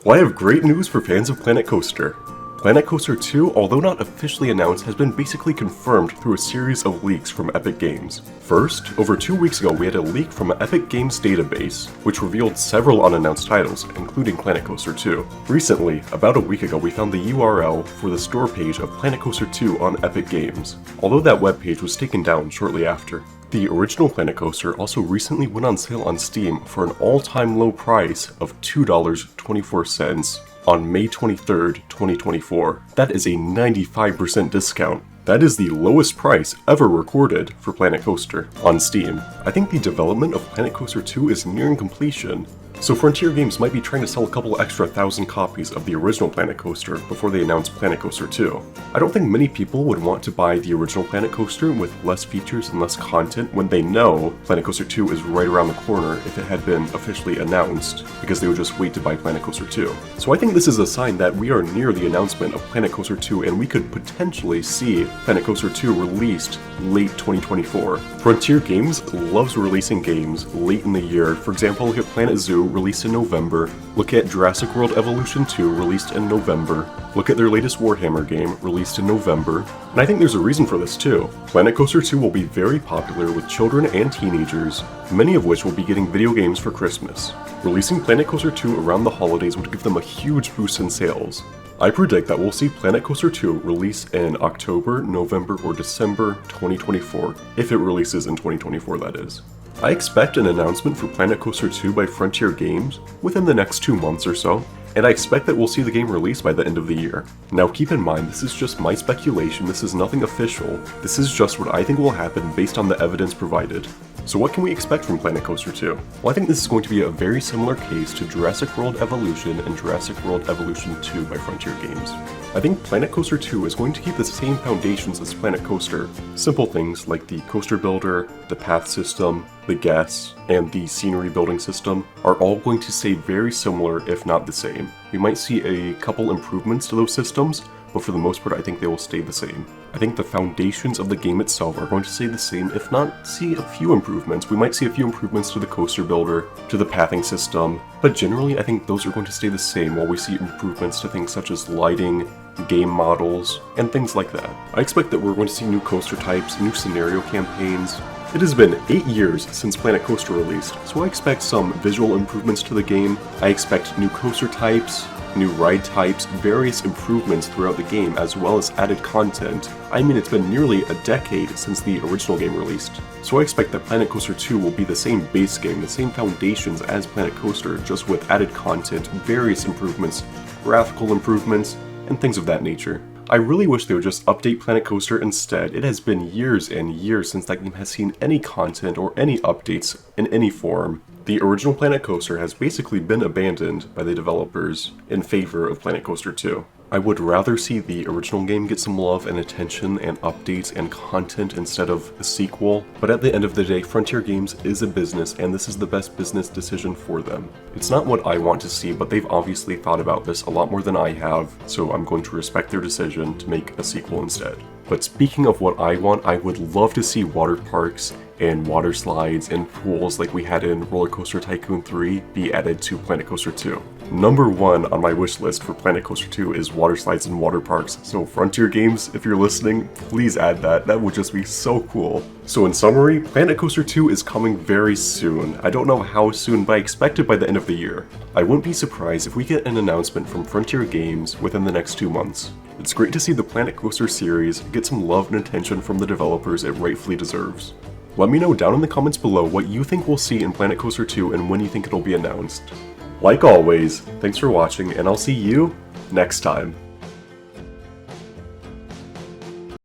Well, I have great news for fans of Planet Coaster. Planet Coaster 2, although not officially announced, has been basically confirmed through a series of leaks from Epic Games. First, over 2 weeks ago we had a leak from Epic Games database, which revealed several unannounced titles, including Planet Coaster 2. Recently, about a week ago, we found the URL for the store page of Planet Coaster 2 on Epic Games, although that webpage was taken down shortly after. The original Planet Coaster also recently went on sale on Steam for an all-time low price of $2.24 on May 23rd, 2024. That is a 95% discount. That is the lowest price ever recorded for Planet Coaster on Steam. I think the development of Planet Coaster 2 is nearing completion, so Frontier Games might be trying to sell a couple extra 1,000 copies of the original Planet Coaster before they announce Planet Coaster 2. I don't think many people would want to buy the original Planet Coaster with less features and less content when they know Planet Coaster 2 is right around the corner if it had been officially announced, because they would just wait to buy Planet Coaster 2. So I think this is a sign that we are near the announcement of Planet Coaster 2 and we could potentially see Planet Coaster 2 released late 2024. Frontier Games loves releasing games late in the year. For example, look at Planet Zoo, released in November. Look at Jurassic World Evolution 2, released in November. Look at their latest Warhammer game, released in November. And I think there's a reason for this too. Planet Coaster 2 will be very popular with children and teenagers, many of which will be getting video games for Christmas. Releasing Planet Coaster 2 around the holidays would give them a huge boost in sales. I predict that we'll see Planet Coaster 2 release in October, November, or December 2024, if it releases in 2024 that is. I expect an announcement for Planet Coaster 2 by Frontier Games within the next 2 months or so, and I expect that we'll see the game released by the end of the year. Now keep in mind, this is just my speculation, this is nothing official, this is just what I think will happen based on the evidence provided. So what can we expect from Planet Coaster 2? Well, I think this is going to be a very similar case to Jurassic World Evolution and Jurassic World Evolution 2 by Frontier Games. I think Planet Coaster 2 is going to keep the same foundations as Planet Coaster. Simple things like the coaster builder, the path system, the guests, and the scenery building system are all going to stay very similar, if not the same. We might see a couple improvements to those systems, but for the most part I think they will stay the same. I think the foundations of the game itself are going to stay the same, if not see a few improvements. We might see a few improvements to the coaster builder, to the pathing system, but generally I think those are going to stay the same while we see improvements to things such as lighting, game models, and things like that. I expect that we're going to see new coaster types, new scenario campaigns. It has been 8 years since Planet Coaster released, so I expect some visual improvements to the game. I expect new coaster types, new ride types, various improvements throughout the game, as well as added content. I mean, it's been nearly a decade since the original game released, so I expect that Planet Coaster 2 will be the same base game, the same foundations as Planet Coaster, just with added content, various improvements, graphical improvements, and things of that nature. I really wish they would just update Planet Coaster instead. It has been years and years since that game has seen any content or any updates in any form. The original Planet Coaster has basically been abandoned by the developers in favor of Planet Coaster 2. I would rather see the original game get some love and attention and updates and content instead of a sequel, but at the end of the day, Frontier Games is a business and this is the best business decision for them. It's not what I want to see, but they've obviously thought about this a lot more than I have, so I'm going to respect their decision to make a sequel instead. But speaking of what I want, I would love to see water parks and water slides and pools like we had in Roller Coaster Tycoon 3 be added to Planet Coaster 2. Number 1 on my wish list for Planet Coaster 2 is water slides and water parks, so Frontier Games, if you're listening, please add that. That would just be so cool. So in summary, Planet Coaster 2 is coming very soon. I don't know how soon, but I expect it by the end of the year. I wouldn't be surprised if we get an announcement from Frontier Games within the next 2 months. It's great to see the Planet Coaster series get some love and attention from the developers it rightfully deserves. Let me know down in the comments below what you think we'll see in Planet Coaster 2 and when you think it'll be announced. Like always, thanks for watching, and I'll see you next time.